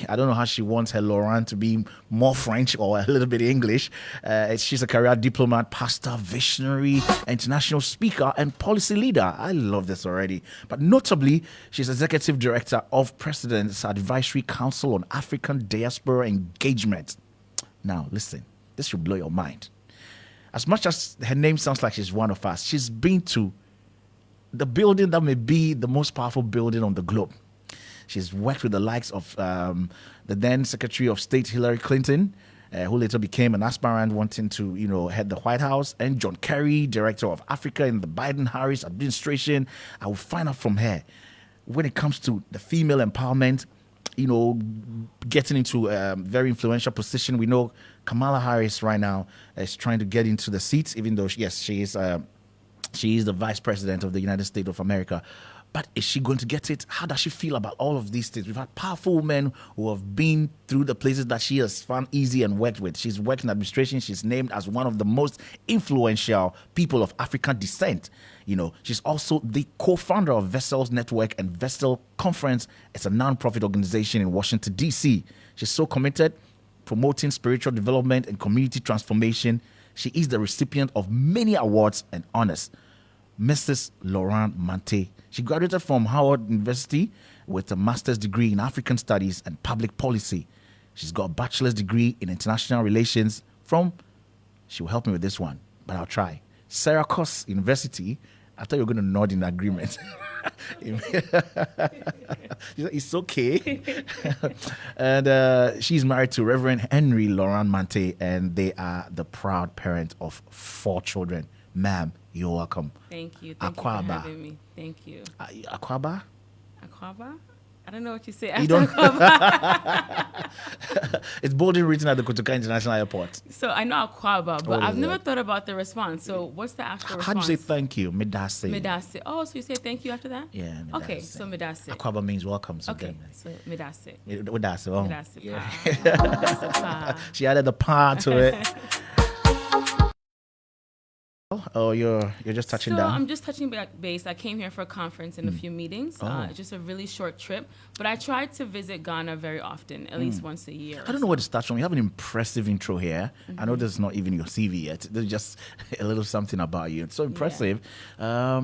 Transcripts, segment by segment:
I don't know how she wants her Laurent to be more French or a little bit English. She's a career diplomat, pastor, visionary, international speaker, and policy leader. I love this already. But notably, she's executive director of President's Advisory Council on African Diaspora Engagement. Now, listen, this should blow your mind. As much as her name sounds like she's one of us, she's been to the building that may be the most powerful building on the globe. She's worked with the likes of the then Secretary of State Hillary Clinton, who later became an aspirant wanting to, head the White House, and John Kerry, Director of Africa in the Biden-Harris administration. I will find out from her when it comes to the female empowerment, getting into a very influential position. We know Kamala Harris right now is trying to get into the seats, even though, she is the Vice President of the United States of America. But is she going to get it? How does she feel about all of these things? We've had powerful women who have been through the places that she has found easy and worked with. She's worked in administration. She's named as one of the most influential people of African descent. She's also the co-founder of Vessels Network and Vessel Conference. It's a non-profit organization in Washington, D.C. She's so committed, promoting spiritual development and community transformation. She is the recipient of many awards and honors. Mrs. Laurent Mante. She graduated from Howard University with a master's degree in African Studies and Public Policy. She's got a bachelor's degree in International Relations from, she will help me with this one, but I'll try, Syracuse University. I thought you were going to nod in agreement. It's okay. And she's married to Reverend Henry Laurent Mante, and they are the proud parent of 4 children. Ma'am, you're welcome. Thank you. Thank you for having me. Thank you. Akwaba? Akwaba? I don't know what you say after Akwaba. It's boldly written at the Kotoka International Airport. So I know Akwaba, but I've never thought about the response. So what's the actual response? How do you say thank you? Medase. Medase. Oh, so you say thank you after that? Yeah, Medase. Okay, so Medase. Akwaba means welcome. So okay, so Medase. Medase. Oh. Medase. Yeah. She added the pa to it. Oh, you're just touching down? I'm just touching base. I came here for a conference and a few meetings. It's just a really short trip. But I try to visit Ghana very often, at least once a year. I don't know where to start from. You have an impressive intro here. Mm-hmm. I know this is not even your CV yet. There's just a little something about you. It's so impressive. Yeah.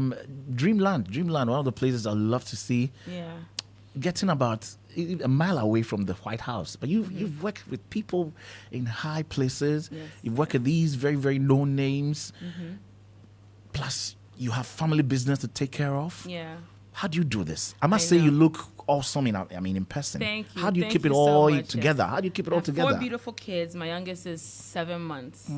Dreamland, one of the places I love to see. Yeah. Getting about a mile away from the White House, but you've worked with people in high places. Yes. You've worked with these very, very known names. Mm-hmm. Plus, you have family business to take care of. Yeah. How do you do this? I must say, you look awesome in person. Thank you. How do you Thank keep it you all so much, together? yes. How do you keep it all together? 4 beautiful kids. My youngest is 7 months.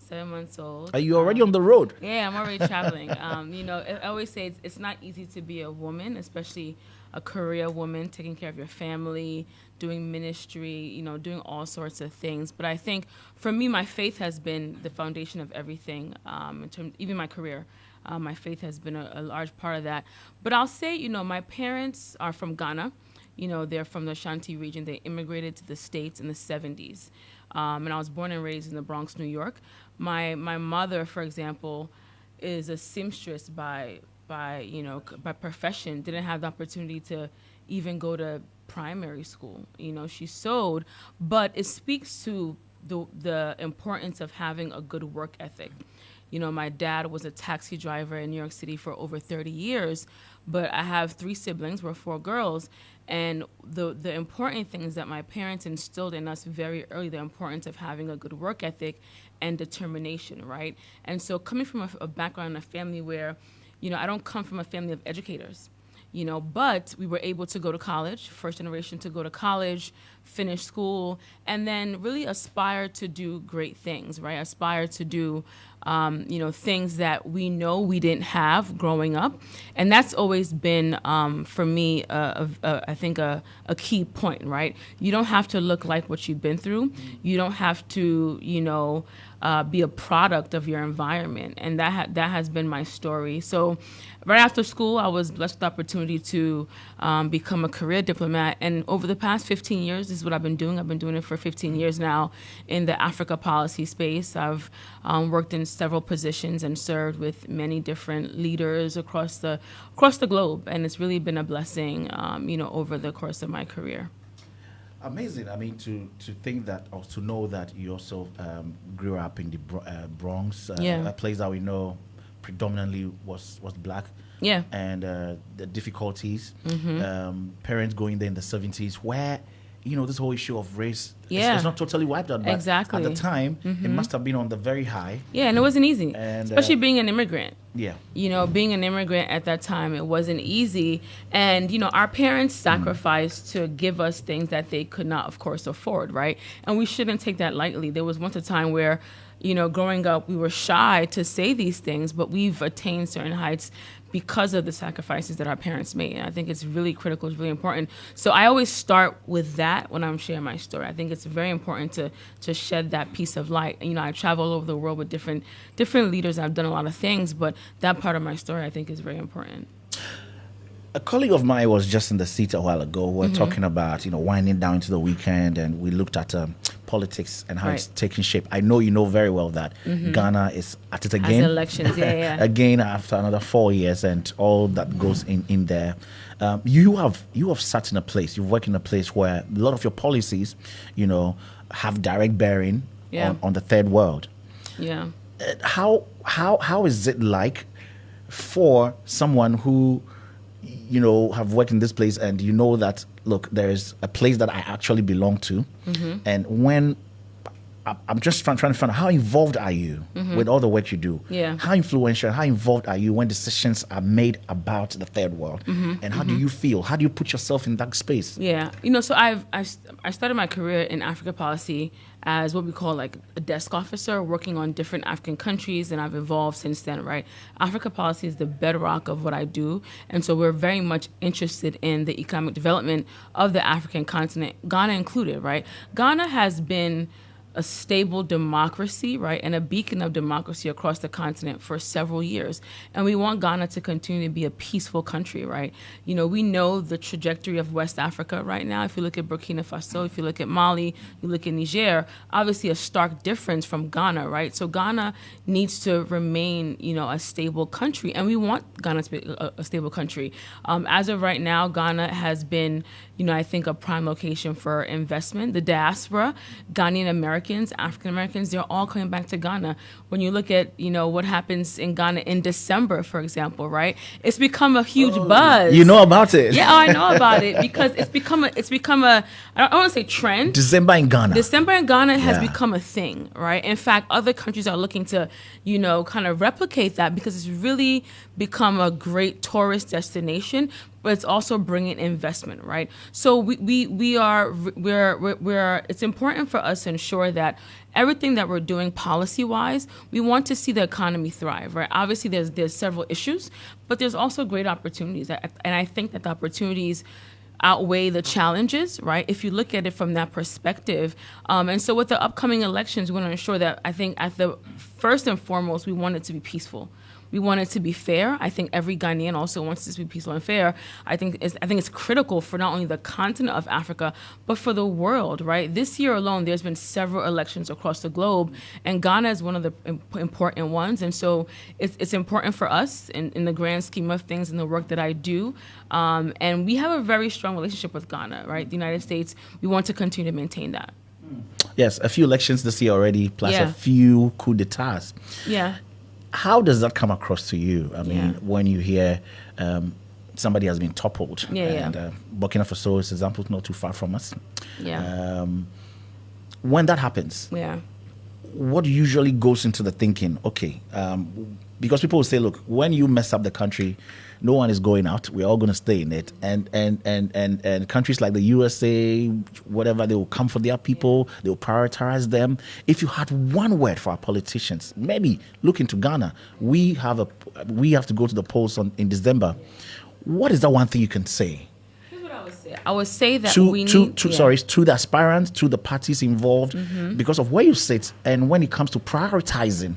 7 months old. Are you already on the road? Yeah, I'm already traveling. I always say it's not easy to be a woman, especially a career woman, taking care of your family, doing ministry, doing all sorts of things. But I think for me, my faith has been the foundation of everything, in terms, even my career. My faith has been a large part of that. But I'll say, my parents are from Ghana. They're from the Ashanti region. They immigrated to the States in the 70s. And I was born and raised in the Bronx, New York. My mother, for example, is a seamstress by profession. Didn't have the opportunity to even go to primary school. She sewed, but it speaks to the importance of having a good work ethic. My dad was a taxi driver in New York City for over 30 years, but I have 3 siblings. We're 4 girls. And the important thing is that my parents instilled in us very early the importance of having a good work ethic and determination, right? And so coming from a background in a family where, I don't come from a family of educators, but we were able to go to college, first generation to go to college, finish school, and then really aspire to do great things, right? Aspire to do, things that we know we didn't have growing up. And that's always been, for me, I think a key point, right? You don't have to look like what you've been through. You don't have to, be a product of your environment. And that has been my story. So right after school, I was blessed with the opportunity to become a career diplomat. And over the past 15 years, this is what I've been doing. I've been doing it for 15 years now in the Africa policy space. I've worked in several positions and served with many different leaders across the globe. And it's really been a blessing, over the course of my career. Amazing. I mean, to think that, or to know that you also grew up in the Bronx, Yeah. a place that we know predominantly was black. Yeah. And the difficulties, parents going there in the 70s, where, this whole issue of race, it's not totally wiped out, but Exactly. at the time, it must have been on the very high. Yeah, and it wasn't easy, And, especially being an immigrant. Yeah. Being an immigrant at that time, it wasn't easy. And, our parents sacrificed to give us things that they could not, of course, afford, right? And we shouldn't take that lightly. There was once a time where, growing up, we were shy to say these things, but we've attained certain heights because of the sacrifices that our parents made. And I think it's really critical, it's really important. So I always start with that when I'm sharing my story. I think it's very important to shed that piece of light. I travel all over the world with different leaders. I've done a lot of things, but that part of my story I think is very important. A colleague of mine was just in the seat a while ago. We were talking about, winding down into the weekend, and we looked at politics and how it's taking shape. I know you know very well that Ghana is at it again. As elections, yeah. Again after another 4 years and all that goes in there. You have sat in a place, you've worked in a place where a lot of your policies, have direct bearing on the third world. Yeah. How is it like for someone who have worked in this place, and that, look, there's a place that I actually belong to, and when I'm just trying to find out, how involved are you with all the work you do? Yeah. How influential, how involved are you when decisions are made about the third world? And how do you feel? How do you put yourself in that space? Yeah. So I started my career in Africa policy as what we call like a desk officer, working on different African countries, and I've evolved since then, right? Africa policy is the bedrock of what I do, and so we're very much interested in the economic development of the African continent, Ghana included, right? Ghana has been a stable democracy, right, and a beacon of democracy across the continent for several years. And we want Ghana to continue to be a peaceful country, right? We know the trajectory of West Africa right now. If you look at Burkina Faso, if you look at Mali, you look at Niger, obviously a stark difference from Ghana, right? So Ghana needs to remain, a stable country, and we want Ghana to be a stable country. As of right now, Ghana has been, I think, a prime location for investment. The diaspora, Ghanaian Americans, African Americans, they're all coming back to Ghana. When you look at, what happens in Ghana in December, for example, right? It's become a huge buzz. You know about it? Yeah, I know about it because it's become a I don't want to say trend. December in Ghana has become a thing, right? In fact, other countries are looking to, kind of replicate that because it's really become a great tourist destination, but it's also bringing investment, right? So it's important for us to ensure that everything that we're doing policy-wise, we want to see the economy thrive, right? Obviously, there's several issues, but there's also great opportunities, and I think that the opportunities outweigh the challenges, right? If you look at it from that perspective. And so with the upcoming elections, we want to ensure that, I think at the first and foremost, we want it to be peaceful. We want it to be fair. I think every Ghanaian also wants this to be peaceful and fair. I think it's critical for not only the continent of Africa, but for the world, right? This year alone, there's been several elections across the globe, and Ghana is one of the important ones. And so it's important for us in the grand scheme of things and the work that I do. And we have a very strong relationship with Ghana, right? The United States, we want to continue to maintain that. Yes, a few elections this year already, plus a few coups d'etats. Yeah. How does that come across to you? I mean, when you hear somebody has been toppled, and Burkina Faso is, example, not too far from us. Yeah. When that happens, what usually goes into the thinking? Okay, because people will say, look, when you mess up the country, no one is going out. We're all going to stay in it. And countries like the USA, whatever, they will come for their people. They will prioritize them. If you had one word for our politicians, maybe look into Ghana. We have to go to the polls in December. What is that one thing you can say? Here's what I would say. I would say that to the aspirants, to the parties involved, because of where you sit, and when it comes to prioritizing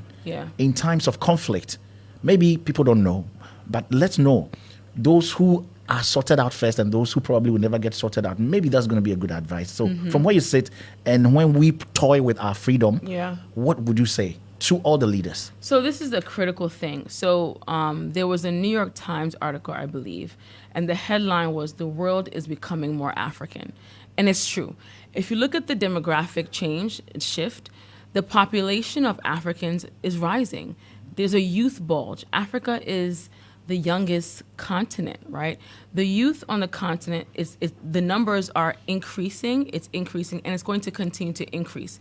in times of conflict, maybe people don't know. But let's know those who are sorted out first and those who probably will never get sorted out. Maybe that's going to be a good advice. So from where you sit, and when we toy with our freedom, what would you say? to all the leaders? So this is a critical thing. So there was a New York Times article, I believe, and the headline was "The world is becoming more African." And it's true. If you look at the demographic shift, the population of Africans is rising. There's a youth bulge. Africa is the youngest continent, right? The youth on the continent is the numbers are increasing. It's increasing, and it's going to continue to increase.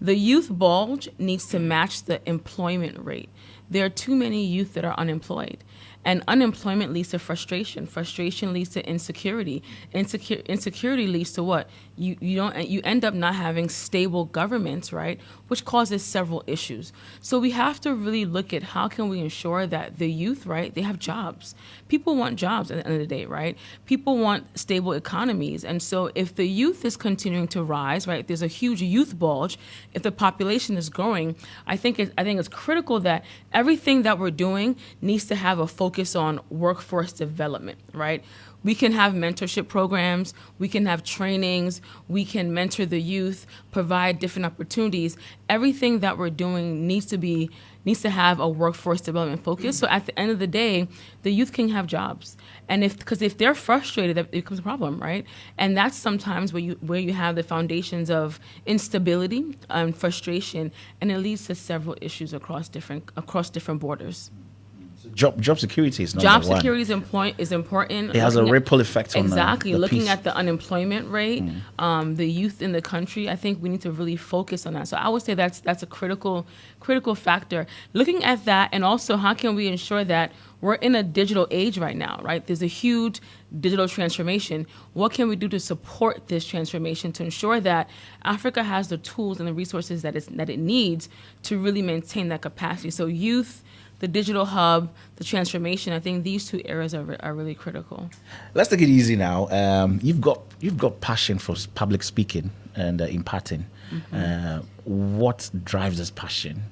The youth bulge needs to match the employment rate. There are too many youth that are unemployed. And unemployment leads to frustration. Frustration leads to insecurity. Insecurity leads to what? You end up not having stable governments, right? Which causes several issues. So we have to really look at how can we ensure that the youth, right, they have jobs. People want jobs at the end of the day, right? People want stable economies. And so if the youth is continuing to rise, right, there's a huge youth bulge. If the population is growing, I think it's critical that everything that we're doing needs to have a focus on workforce development, right? We can have mentorship programs, we can have trainings, we can mentor the youth, provide different opportunities. Everything that we're doing needs to have a workforce development focus. So at the end of the day, the youth can have jobs. And because if they're frustrated, that becomes a problem, right? And that's sometimes where you have the foundations of instability and frustration, and it leads to several issues across different borders. Job security is number one. Job one. security is important. It has a ripple effect on exactly. Looking piece. at the unemployment rate, the youth in the country, I think we need to really focus on that. So I would say that's a critical factor. Looking at that, and also how can we ensure that we're in a digital age right now, right? There's a huge digital transformation. What can we do to support this transformation to ensure that Africa has the tools and the resources that it needs to really maintain that capacity? So youth, the digital hub, the transformation, I think these two areas are really critical. Let's take it easy now. You've got passion for public speaking and imparting. What drives this passion?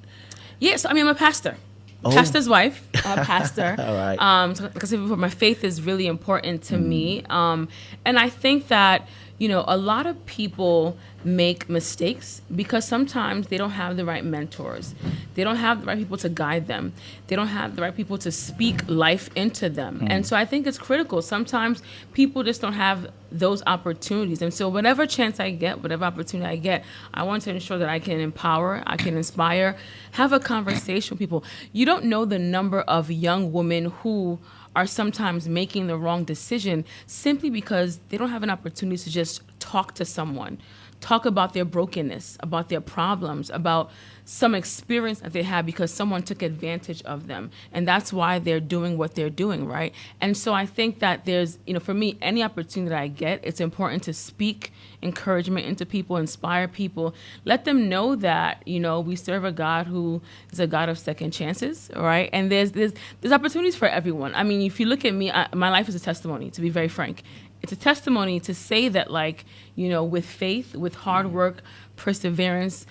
Yes, I'm a pastor. Pastor's wife, pastor. All right. Because my faith is really important to me. And I think that, a lot of people make mistakes because sometimes they don't have the right mentors. They don't have the right people to guide them. They don't have the right people to speak life into them. And so I think it's critical. Sometimes people just don't have those opportunities. And so whatever chance I get, whatever opportunity I get, I want to ensure that I can empower, I can inspire, have a conversation with people. You don't know the number of young women who are sometimes making the wrong decision simply because they don't have an opportunity to just talk to someone, talk about their brokenness, about their problems, about some experience that they had because someone took advantage of them. And that's why they're doing what they're doing, right? And so I think that there's, for me, any opportunity that I get, it's important to speak encouragement into people, inspire people, let them know that, we serve a God who is a God of second chances, right? And there's opportunities for everyone. I mean, if you look at me, my life is a testimony, to be very frank. It's a testimony to say that, with faith, with hard work, perseverance,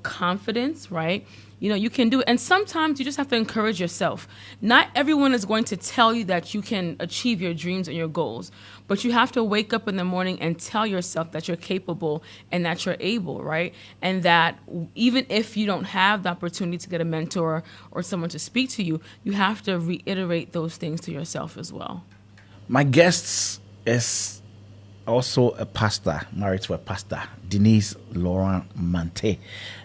confidence, right? You can do it. And sometimes you just have to encourage yourself. Not everyone is going to tell you that you can achieve your dreams and your goals, but you have to wake up in the morning and tell yourself that you're capable and that you're able, right? And that even if you don't have the opportunity to get a mentor or someone to speak to you, you have to reiterate those things to yourself as well. My guests is also a pastor, married to a pastor, Denise Laurent Mante.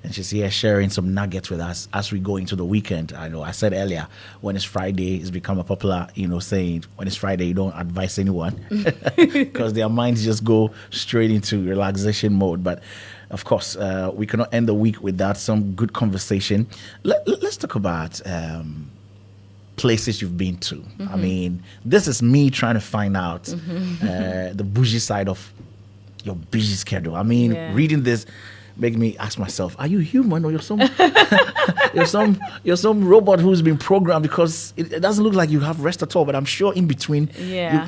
And she's here sharing some nuggets with us as we go into the weekend. I know I said earlier, when it's Friday, it's become a popular, saying, when it's Friday, you don't advise anyone because their minds just go straight into relaxation mode. But of course, we cannot end the week without some good conversation. Let's talk about places you've been to. I mean, this is me trying to find out the bougie side of your busy schedule. I mean, reading this make me ask myself, are you human or you're some you're some robot who's been programmed? Because it doesn't look like you have rest at all, but I'm sure in between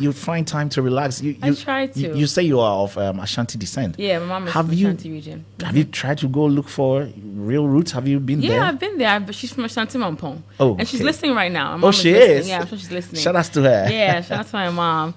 you find time to relax. I try to. You say you are of Ashanti descent. Yeah, my mom is from Ashanti region. Have you tried to go look for real roots? Have you been there? Yeah, I've been there. She's from Ashanti Mampong. Oh, and she's listening right now. She is? Yeah, I'm sure she's listening. Shout out to her. Yeah, shout out to my mom.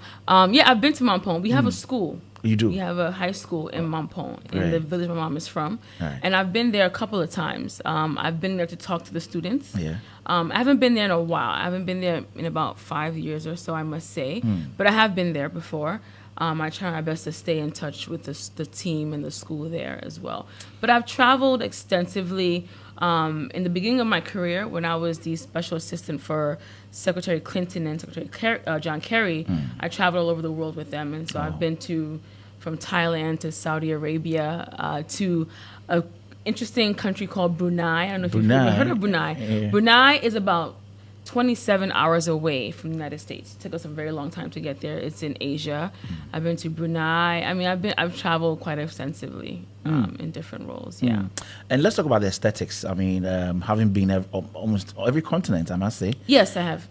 Yeah, I've been to Mampong. We have a school You do? We have a high school in Mampong, in Right. the village my mom is from. Right. And I've been there a couple of times. I've been there to talk to the students. Yeah. I haven't been there in a while. I haven't been there in about 5 years or so, I must say. But I have been there before. I try my best to stay in touch with the team and the school there as well. But I've traveled extensively. In the beginning of my career, when I was the special assistant for Secretary Clinton and Secretary John Kerry, I traveled all over the world with them. And so I've been from Thailand to Saudi Arabia to an interesting country called Brunei. I don't know if you've ever heard of Brunei. Yeah. Brunei is about 27 hours away from the United States. It took us a very long time to get there. It's in Asia. I've been to Brunei. I mean, I've traveled quite extensively in different roles. Yeah. And let's talk about the aesthetics. I mean, having been almost every continent, I must say. Yes, I have.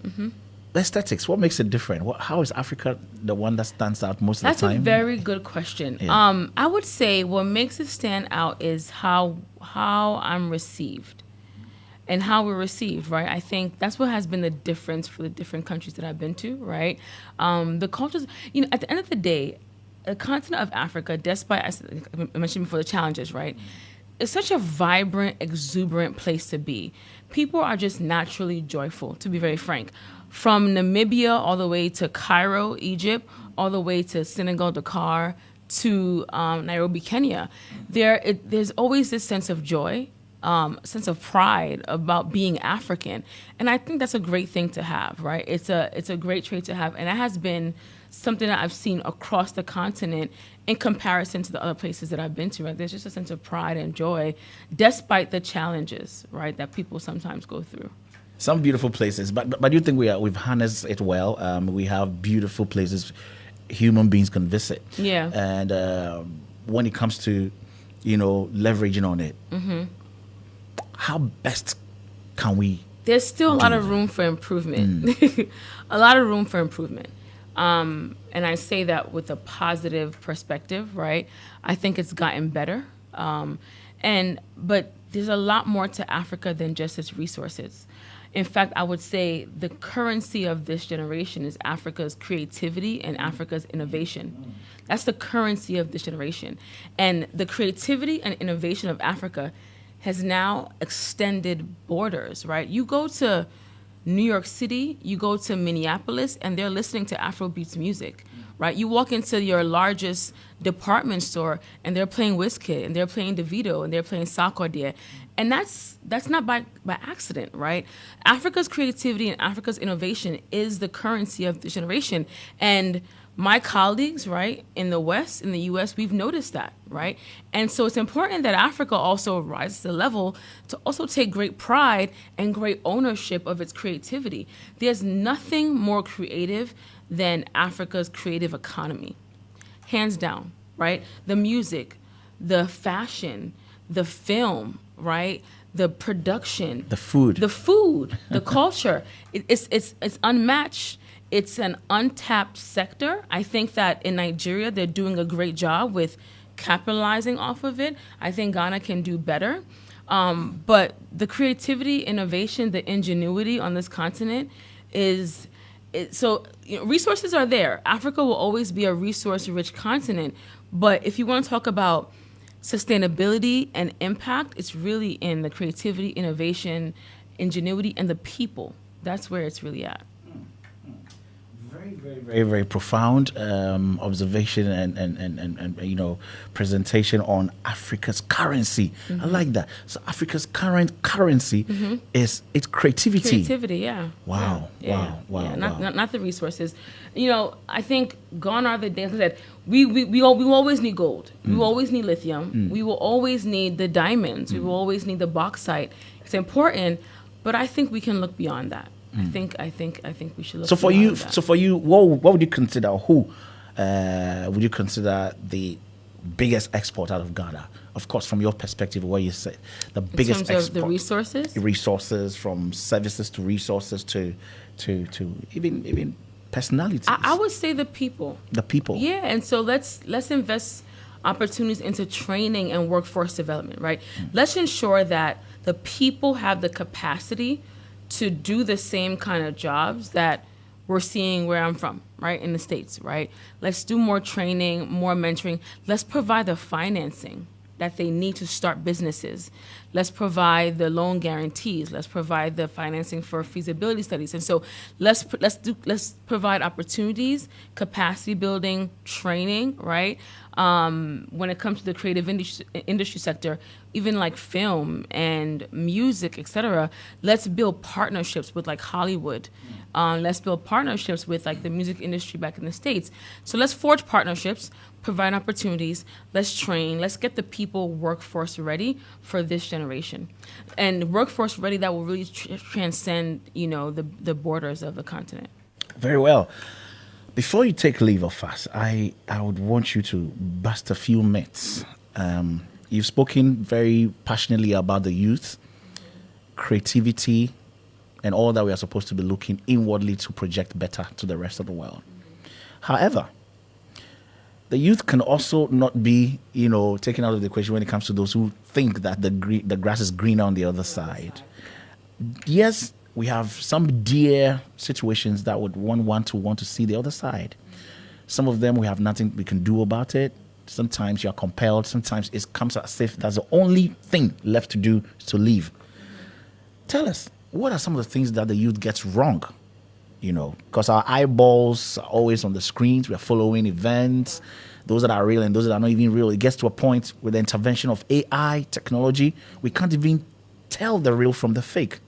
The aesthetics, what makes it different? How is Africa the one that stands out most That's of the time? a very good question. Yeah. I would say what makes it stand out is how I'm received. And how we're received, right? I think that's what has been the difference for the different countries that I've been to, right? The cultures, at the end of the day, the continent of Africa, despite, as I mentioned before, the challenges, right? It's such a vibrant, exuberant place to be. People are just naturally joyful, to be very frank. From Namibia all the way to Cairo, Egypt, all the way to Senegal, Dakar, to Nairobi, Kenya, there's always this sense of joy, sense of pride about being African. And I think that's a great thing to have, right? It's a great trait to have. And it has been something that I've seen across the continent in comparison to the other places that I've been to, right? There's just a sense of pride and joy, despite the challenges, right, that people sometimes go through. Some beautiful places, but you think we've harnessed it well? We have beautiful places human beings can visit. Yeah. And when it comes to, leveraging on it, how best can we? There's still a lot of room for improvement. A lot of room for improvement. And I say that with a positive perspective, right? I think it's gotten better. But there's a lot more to Africa than just its resources. In fact, I would say the currency of this generation is Africa's creativity and Africa's innovation. That's the currency of this generation. And the creativity and innovation of Africa has now extended borders, right? You go to New York City, you go to Minneapolis, and they're listening to Afrobeats music, right? You walk into your largest department store, and they're playing Wizkid, and they're playing Davido, and they're playing Sarkodie. And that's not by accident, right? Africa's creativity and Africa's innovation is the currency of this generation. And my colleagues, right, in the West, in the U.S., we've noticed that, right? And so it's important that Africa also rises to the level to also take great pride and great ownership of its creativity. There's nothing more creative than Africa's creative economy, hands down, right? The music, the fashion, the film, right? The production, The food, the culture. It's unmatched. It's an untapped sector. I think that in Nigeria, they're doing a great job with capitalizing off of it. I think Ghana can do better. But the creativity, innovation, the ingenuity on this continent resources are there. Africa will always be a resource-rich continent. But if you want to talk about sustainability and impact, it's really in the creativity, innovation, ingenuity, and the people. That's where it's really at. very, very profound observation and presentation on Africa's currency. I like that. So Africa's current currency is its creativity. Creativity, yeah. Wow, Yeah. wow. Yeah, not the resources. I think gone are the days. Like I said, we always need gold. We will always need lithium. We will always need the diamonds. We will always need the bauxite. It's important, but I think we can look beyond that. I think we should look. So for beyond you, that. what would you consider? Who would you consider the biggest export out of Ghana? Of course, from your perspective, what you say, the biggest in terms export, of the resources, from services to resources to even personalities. I would say the people. The people. Yeah, and so let's invest opportunities into training and workforce development, right? Let's ensure that the people have the capacity to do the same kind of jobs that we're seeing where I'm from, right, in the States, right? Let's do more training, more mentoring. Let's provide the financing that they need to start businesses. Let's provide the loan guarantees. Let's provide the financing for feasibility studies. And so let's provide opportunities, capacity building, training, right? When it comes to the creative industry sector, even like film and music, etc. Let's build partnerships with like Hollywood. Let's build partnerships with like the music industry back in the States. So let's forge partnerships, provide opportunities, let's train, let's get the people workforce ready for this generation. And workforce ready that will really transcend, the borders of the continent. Very well. Before you take leave of us, I would want you to bust a few myths. You've spoken very passionately about the youth, creativity, and all that we are supposed to be looking inwardly to project better to the rest of the world. However, the youth can also not be, taken out of the equation when it comes to those who think that the grass is greener on the other side. Yes, we have some dear situations that would want to see the other side. Some of them we have nothing we can do about it. Sometimes you are compelled. Sometimes it comes as if that's the only thing left to do is to leave. Tell us, what are some of the things that the youth gets wrong? Because our eyeballs are always on the screens. We are following events, those that are real and those that are not even real. It gets to a point with the intervention of AI technology, we can't even tell the real from the fake.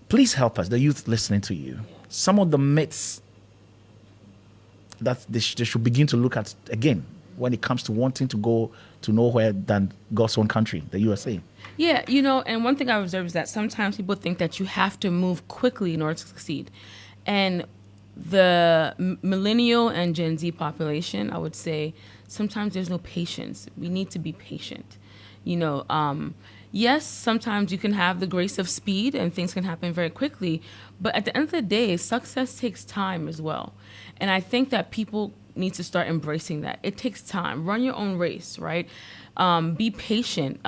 Please help us, the youth listening to you. Some of the myths that they should begin to look at again when it comes to wanting to go to nowhere than God's own country, the USA. Yeah, and one thing I observed is that sometimes people think that you have to move quickly in order to succeed. And the millennial and Gen Z population, I would say, sometimes there's no patience. We need to be patient. Yes, sometimes you can have the grace of speed and things can happen very quickly. But at the end of the day, success takes time as well. And I think that people need to start embracing that. It takes time. Run your own race, right? Be patient.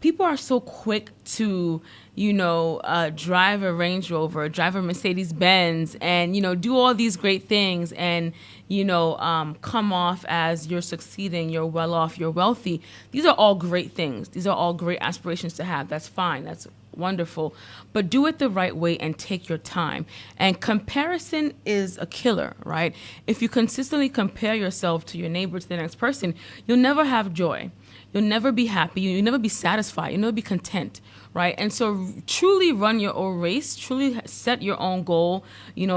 People are so quick to, drive a Range Rover, drive a Mercedes Benz, and, do all these great things and, come off as you're succeeding, you're well off, you're wealthy. These are all great things. These are all great aspirations to have. That's fine. That's wonderful. But do it the right way and take your time. And comparison is a killer, right? If you consistently compare yourself to your neighbor, to the next person, you'll never have joy. You'll never be happy. You'll never be satisfied. You'll never be content, right? And so truly run your own race. Truly set your own goal,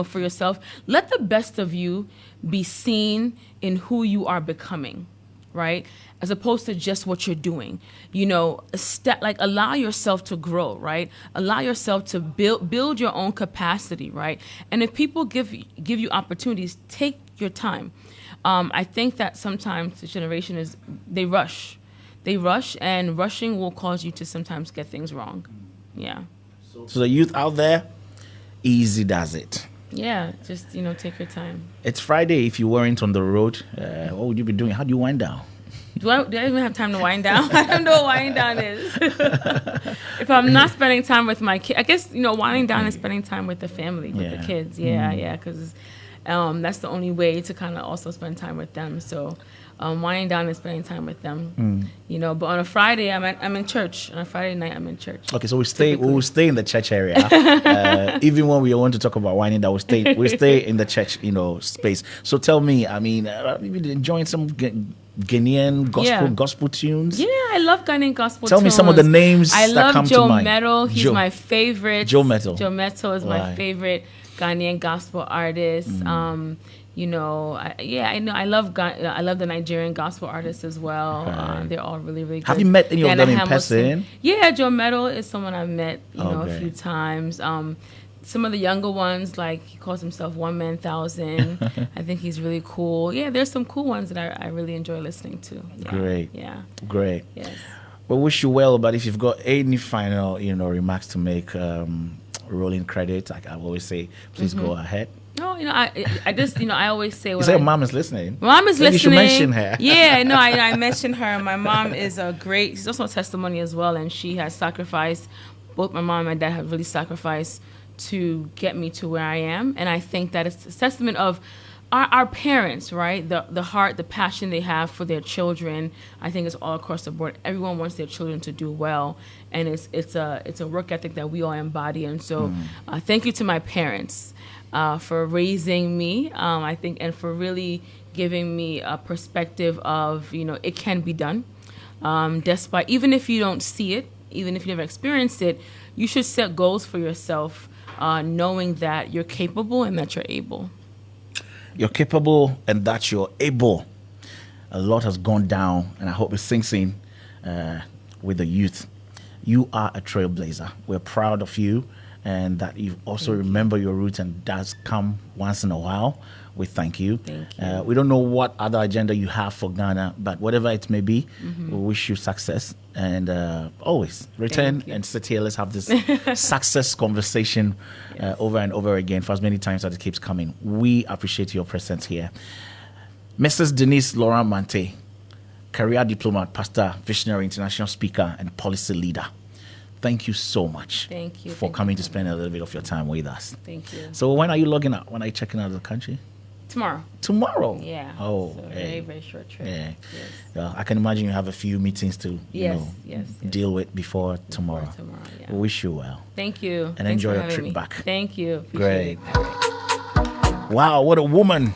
for yourself. Let the best of you be seen in who you are becoming, right? As opposed to just what you're doing. Allow yourself to grow, right? Allow yourself to build your own capacity, right? And if people give you opportunities, take your time. I think that sometimes this generation they rush. They rush, and rushing will cause you to sometimes get things wrong. Yeah. So the youth out there, easy does it. Yeah, just, take your time. It's Friday. If you weren't on the road, what would you be doing? How do you wind down? Do I even have time to wind down? I don't know what winding down is. If I'm not spending time with my kids, I guess, winding down is spending time with the family, with the kids. Yeah, because that's the only way to kind of also spend time with them. So winding down and spending time with them, But on a Friday, I'm in church. On a Friday night, I'm in church. Okay, so we will stay in the church area. Even when we want to talk about winding down, we stay in the church, space. So tell me, you've been enjoying some Ghanaian gospel tunes? Yeah, I love Ghanaian gospel tunes. Tell me some of the names that come to mind. I love Joe Mettle. He's my favorite. Joe Mettle. Joe Mettle is my favorite Ghanaian gospel artist. I know. I love the Nigerian gospel artists as well. Okay. They're all really, really good. Have you met any of them in person? Yeah, Joe Mettle is someone I've met, a few times. Some of the younger ones, like he calls himself One Man Thousand. I think he's really cool. Yeah, there's some cool ones that I really enjoy listening to. Yeah. Great. Yeah. Great. Yes. Well, wish you well, but if you've got any final, remarks to make, rolling credit, like I always say, please go ahead. No, I just, I always say... You say your mom is listening. Mom is listening. You should mention her. Yeah, no, I mentioned her. My mom is she's also a testimony as well, and she has sacrificed, both my mom and my dad have really sacrificed to get me to where I am. And I think that it's a testament of our parents, right? The heart, the passion they have for their children. I think it's all across the board. Everyone wants their children to do well, and it's a work ethic that we all embody. And so, thank you to my parents for raising me. I think, and for really giving me a perspective of, it can be done. Despite, even if you don't see it, even if you never experienced it, you should set goals for yourself, knowing that you're capable and that you're able. You're capable and that you're able. A lot has gone down, and I hope it sinks in with the youth. You are a trailblazer. We're proud of you, and that you also remember your roots, and does come once in a while. We thank you. Thank you. We don't know what other agenda you have for Ghana, but whatever it may be, we wish you success. And always return and sit here. Let's have this success conversation over and over again for as many times as it keeps coming. We appreciate your presence here. Mrs. Denise Laurent Mante, career diplomat, pastor, visionary, international speaker, and policy leader. Thank you so much. Thank you for coming to spend a little bit of your time with us. Thank you. So when are you logging out? When are you checking out of the country? Tomorrow. Yeah. Oh, so very, very short trip. Yeah. Yes. I can imagine you have a few meetings to yes. deal with before tomorrow. Yeah. We wish you well. Thank you. And Thanks enjoy for your having trip me. back. Thank you. Great. Appreciate it. Wow, what a woman.